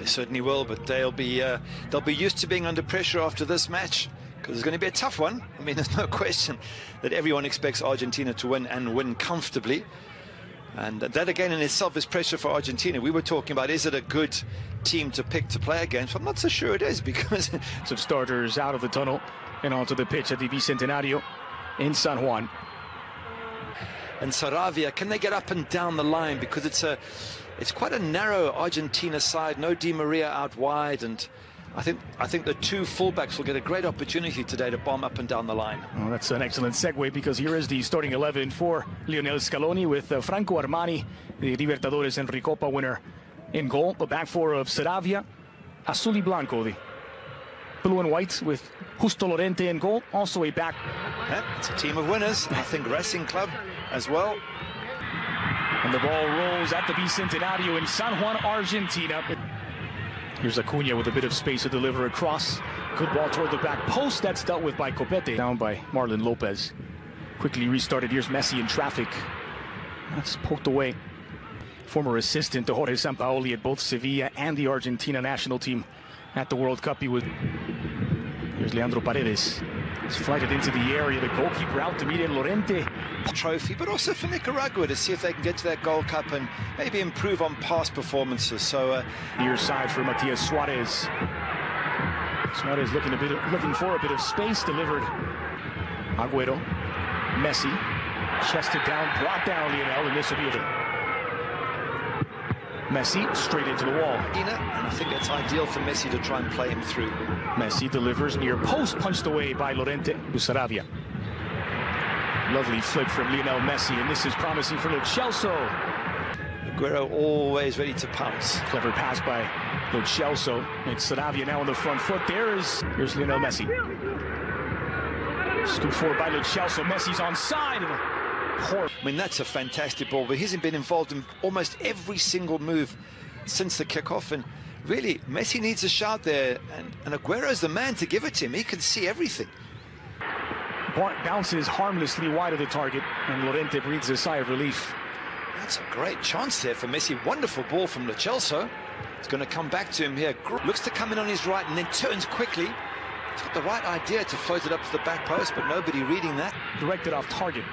They certainly will, but they'll be used to being under pressure after this match, because it's going to be a tough one. I mean, there's no question that everyone expects Argentina to win and win comfortably. And that again in itself is pressure for Argentina. We were talking about, is it a good team to pick to play against? I'm not so sure it is, because some starters out of the tunnel and onto the pitch at the Bicentenario in San Juan. And Saravia, can they get up and down the line? Because it's quite a narrow Argentina side. No Di Maria out wide, and I think the two fullbacks will get a great opportunity today to bomb up and down the line. Well, that's an excellent segue, because here is the starting 11 for Lionel Scaloni, with Franco Armani, the Libertadores and Recopa winner, in goal. The back four of Saravia, Azul y Blanco, the blue and white, with Justo Lorente in goal, also a back. Yeah, it's a team of winners. I think Racing Club as well. And the ball rolls at the Bicentenario in San Juan, Argentina. Here's Acuna with a bit of space to deliver across. Good ball toward the back post. That's dealt with by Copete. Down by Marlon Lopez. Quickly restarted. Here's Messi in traffic. That's poked away. Former assistant to Jorge Sampaoli at both Sevilla and the Argentina national team at the World Cup. Here's Leandro Paredes. He's flighted into the area. The goalkeeper out to meet Lorente. Trophy, but also for Nicaragua to see if they can get to that Gold Cup and maybe improve on past performances. So near side for Matias Suarez. Suarez looking for a bit of space. Delivered. Agüero. Messi. Chested down, brought down Lionel, and this will be it. Messi straight into the wall. And I think it's ideal for Messi to try and play him through. Messi delivers near post, punched away by Lorente to Saravia. Lovely flick from Lionel Messi, and this is promising for Lo Celso. Agüero always ready to pounce. Clever pass by Lo Celso. It's Saravia now on the front foot. Here's Lionel Messi. Scoop forward by Lo Celso. Messi's onside. I mean, that's a fantastic ball, but he hasn't been involved in almost every single move since the kickoff, and really Messi needs a shout there, and Agüero's the man to give it to him. He can see everything. Bounces harmlessly wide of the target, and Lorente breathes a sigh of relief. That's a great chance there for Messi. Wonderful ball from Lo Celso. It's going to come back to him here. Looks to come in on his right and then turns quickly. He's got the right idea to float it up to the back post, but nobody reading that. Directed off target.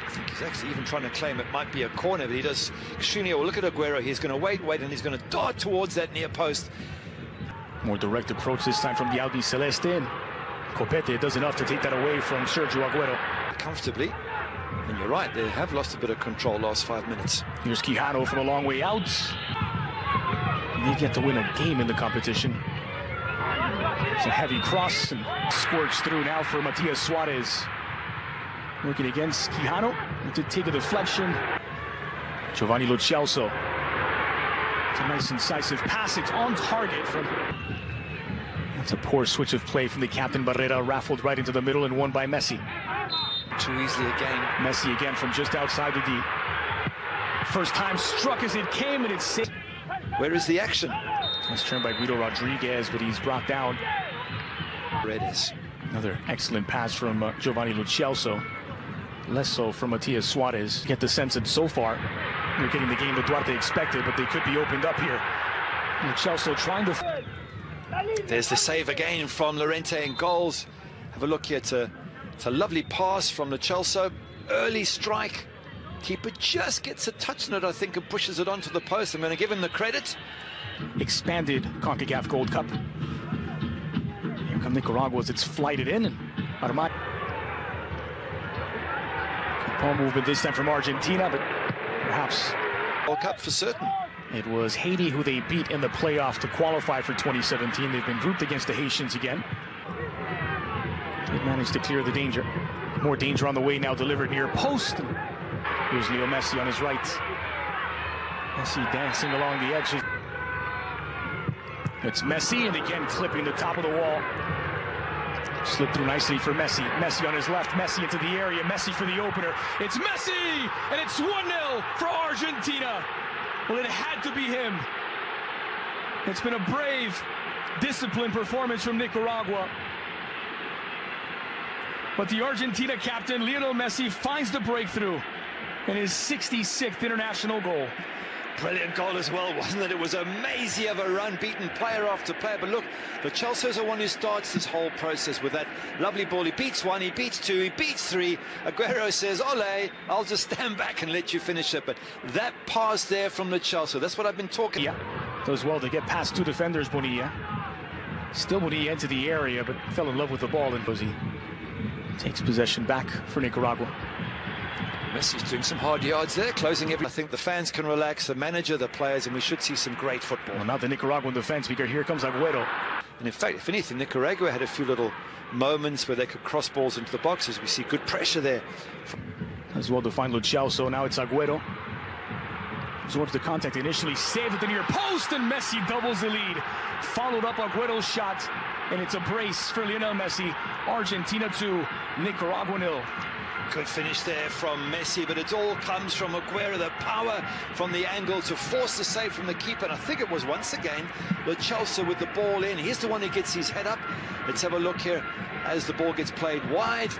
I think he's actually even trying to claim it might be a corner, but he does extremely well. Look at Agüero. He's going to wait, and he's going to dart towards that near post. More direct approach this time from the Albiceleste. Copete does enough to take that away from Sergio Agüero. Comfortably. And you're right, they have lost a bit of control last 5 minutes. Here's Quijano from a long way out. They get to win a game in the competition. It's a heavy cross and squirts through now for Matias Suarez. Working against Quijano to take a deflection. Giovanni Lo Celso. It's a nice incisive pass. It's on target from... That's a poor switch of play from the captain Barrera, raffled right into the middle and won by Messi. Too easily again. Messi again from just outside the D. First time struck as it came, and it's safe. Where is the action? Nice turn by Guido Rodriguez, but he's brought down. Paredes. Another excellent pass from Giovanni Lo Celso. Less so from Matias Suarez. Get the sense that so far they're getting the game that Duarte expected, but they could be opened up here. Lo Celso trying to... There's the save again from Lorente in goals. Have a look here. It's a lovely pass from Lo Celso. Early strike. Keeper just gets a touch on it, I think, and pushes it onto the post. I'm going to give him the credit. Expanded CONCACAF Gold Cup. Here come Nicaragua as it's flighted in, and Armani. Ball movement this time from Argentina, but perhaps World Cup for certain. It was Haiti who they beat in the playoff to qualify for 2017. They've been grouped against the Haitians again. They managed to clear the danger. More danger on the way now, delivered near post. Here's Leo Messi on his right. Messi dancing along the edges. It's Messi, and again clipping the top of the wall. Slipped through nicely for Messi. Messi on his left, Messi into the area, Messi for the opener. It's Messi, and it's 1-0 for Argentina. Well, it had to be him. It's been a brave, disciplined performance from Nicaragua. But the Argentina captain, Lionel Messi, finds the breakthrough in his 66th international goal. Brilliant goal as well, wasn't it? It was a mazy of a run, beaten player after player. But look, Lo Celso's the one who starts this whole process with that lovely ball. He beats one, he beats two, he beats three. Aguero says, ole, I'll just stand back and let you finish it. But that pass there from Lo Celso, that's what I've been talking about. Yeah, does well to get past two defenders, Bonilla. Still Bonilla into the area, but fell in love with the ball, and Bozzi takes possession back for Nicaragua. Messi's doing some hard yards there, closing every. I think the fans can relax, the manager, the players, and we should see some great football. Well, not the Nicaraguan defense, because here comes Aguero. And in fact, if anything, Nicaragua had a few little moments where they could cross balls into the boxes. We see good pressure there. As well to find Lo Celso, now it's Aguero. Absorbs the contact initially, saved at the near post, and Messi doubles the lead. Followed up Aguero's shot, and it's a brace for Lionel Messi. Argentina 2, Nicaragua 0. Good finish there from Messi, but it all comes from Aguero, the power from the angle to force the save from the keeper. And I think it was once again Lo Celso with the ball in. He's the one who gets his head up. Let's have a look here as the ball gets played wide.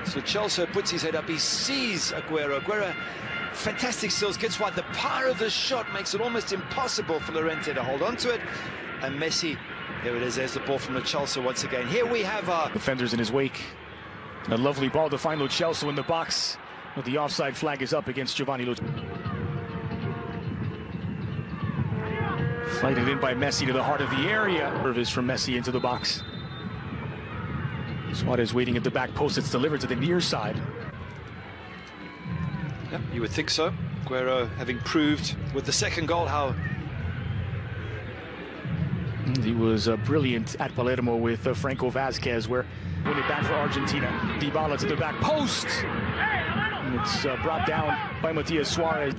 So Celso puts his head up, he sees Aguero. Aguero, fantastic skills, gets wide. The power of the shot makes it almost impossible for Llorente to hold on to it. And Messi, here it is, there's the ball from Lo Celso once again. Here we have our defenders in his wake. A lovely ball to find Lo Celso in the box, but the offside flag is up against Giovanni Lo. Flighted in by Messi to the heart of the area. Service from Messi into the box. Suarez waiting at the back post. It's delivered to the near side. Yep, you would think so. Aguero having proved with the second goal how he was brilliant at Palermo with Franco Vazquez, where win it back for Argentina. Dybala to the back post. And it's brought down by Matias Suarez.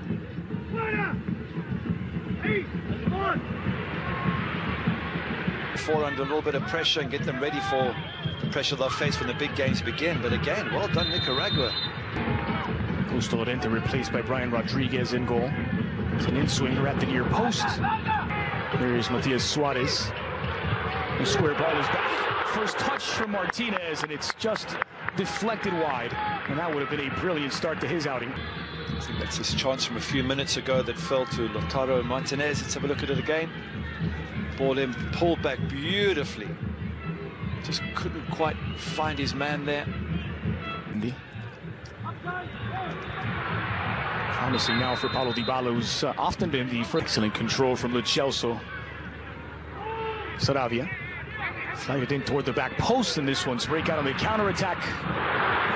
Four under a little bit of pressure and get them ready for the pressure they'll face when the big games begin. But again, well done Nicaragua. Costa Llorente replaced by Brian Rodriguez in goal. It's an in-swinger at the near post. There's Matias Suarez. The square ball is back. First touch from Martinez, and it's just deflected wide. And that would have been a brilliant start to his outing. I think that's his chance from a few minutes ago that fell to Lautaro and Martinez. Let's have a look at it again. Ball in, pulled back beautifully. Just couldn't quite find his man there. Promising now for Paulo Dybala, who's often been the first. Excellent control from Lo Celso. Saravia. Flighted in toward the back post, and this one's breakout on the counterattack.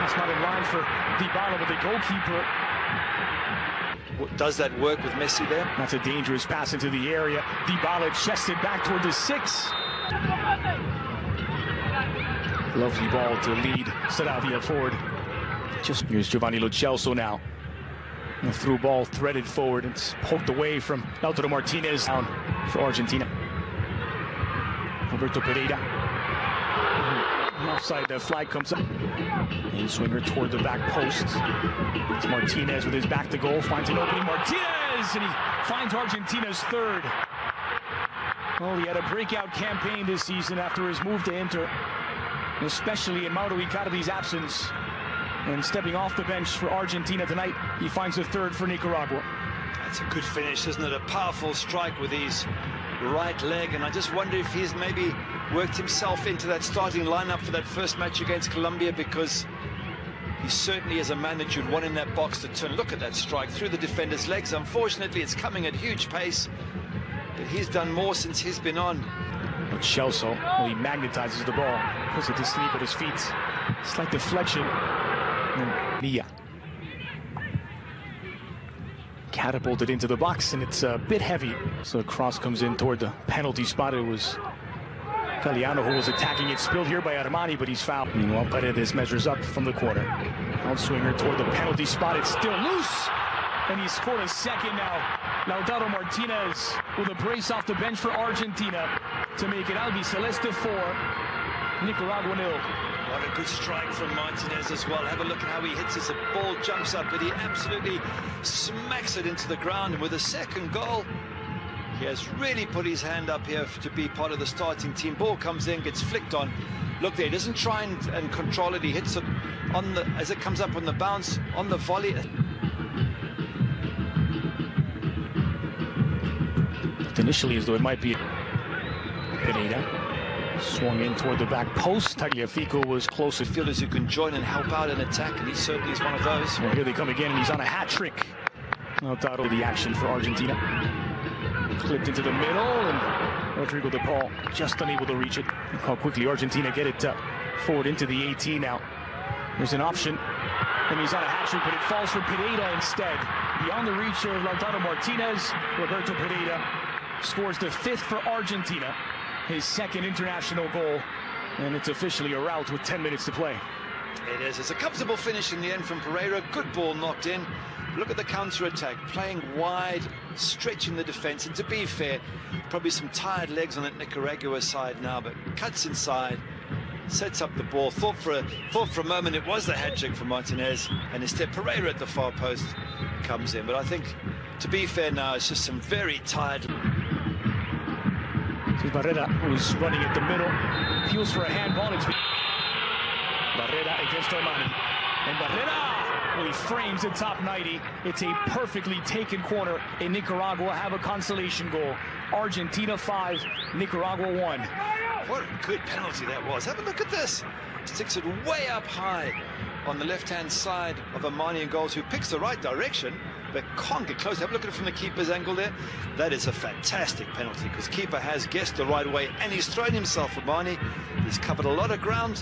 It's not in line for Dybala, but the goalkeeper. Does that work with Messi there? That's a dangerous pass into the area. Dybala chested back toward the 6. Lovely ball to lead Saravia forward. Just here's Giovanni Lo Celso now. And a through ball threaded forward. It's poked away from Lautaro Martinez down for Argentina. Roberto Pereira. The offside flag comes up. In swinger toward the back post. It's Martinez with his back to goal. Finds an opening. Martinez! And he finds Argentina's third. Well, he had a breakout campaign this season after his move to Inter, especially in Mauro Icardi's absence. And stepping off the bench for Argentina tonight, he finds the third for Nicaragua. That's a good finish, isn't it? A powerful strike with his right leg, and I just wonder if he's maybe worked himself into that starting lineup for that first match against Colombia, because he certainly, as a manager, would want in that box to turn. Look at that strike through the defender's legs. Unfortunately, it's coming at huge pace, but he's done more since he's been on. Lo Celso, well, he magnetizes the ball, puts it to sleep at his feet. Slight deflection. Nia catapulted into the box, and it's a bit heavy. So the cross comes in toward the penalty spot. It was Galeano who was attacking it, spilled here by Armani, but he's fouled. Meanwhile, Paredes measures up from the corner. Outswinger toward the penalty spot. It's still loose, and he scored a second now. Lautaro Martinez with a brace off the bench for Argentina to make it Albiceleste 4, Nicaragua 0. What a good strike from Martinez as well. Have a look at how he hits as the ball jumps up, but he absolutely smacks it into the ground. And with a second goal, he has really put his hand up here to be part of the starting team. Ball comes in, gets flicked on. Look there, he doesn't try and control it. He hits it on the, as it comes up on the bounce, on the volley. Looked initially as though it might be Pereira. Swung in toward the back post. Tagliafico was close. Fielders who can join and help out in attack, and he certainly is one of those. Well, here they come again, and he's on a hat trick. Lautaro, the action for Argentina. Clipped into the middle, and Rodrigo de Paul just unable to reach it. Look how quickly Argentina get it forward into the 18 now. There's an option, and he's on a hat trick, but it falls for Pereira instead. Beyond the reach of Lautaro Martinez, Roberto Pereira scores the 5th for Argentina. His 2nd international goal, and it's officially a rout with 10 minutes to play. It is. It's a comfortable finish in the end from Pereira. Good ball knocked in. Look at the counter-attack, playing wide, stretching the defense. And to be fair, probably some tired legs on that Nicaragua side now, but cuts inside, sets up the ball. Thought for a moment it was the hat-trick for Martinez, and instead Pereira at the far post comes in. But I think, to be fair now, it's just some very tired... Barrera, who's running at the middle, appeals for a handball. It's Barrera against Armani. And Barrera, well, he frames the top 90. It's a perfectly taken corner, and Nicaragua have a consolation goal. Argentina 5, Nicaragua 1. What a good penalty that was. Have a look at this. Sticks it way up high on the left-hand side of Armani and goals, who picks the right direction, but can't get close. Have a look at it from the keeper's angle there. That is a fantastic penalty, because keeper has guessed the right way, and he's thrown himself, Armani. He's covered a lot of ground.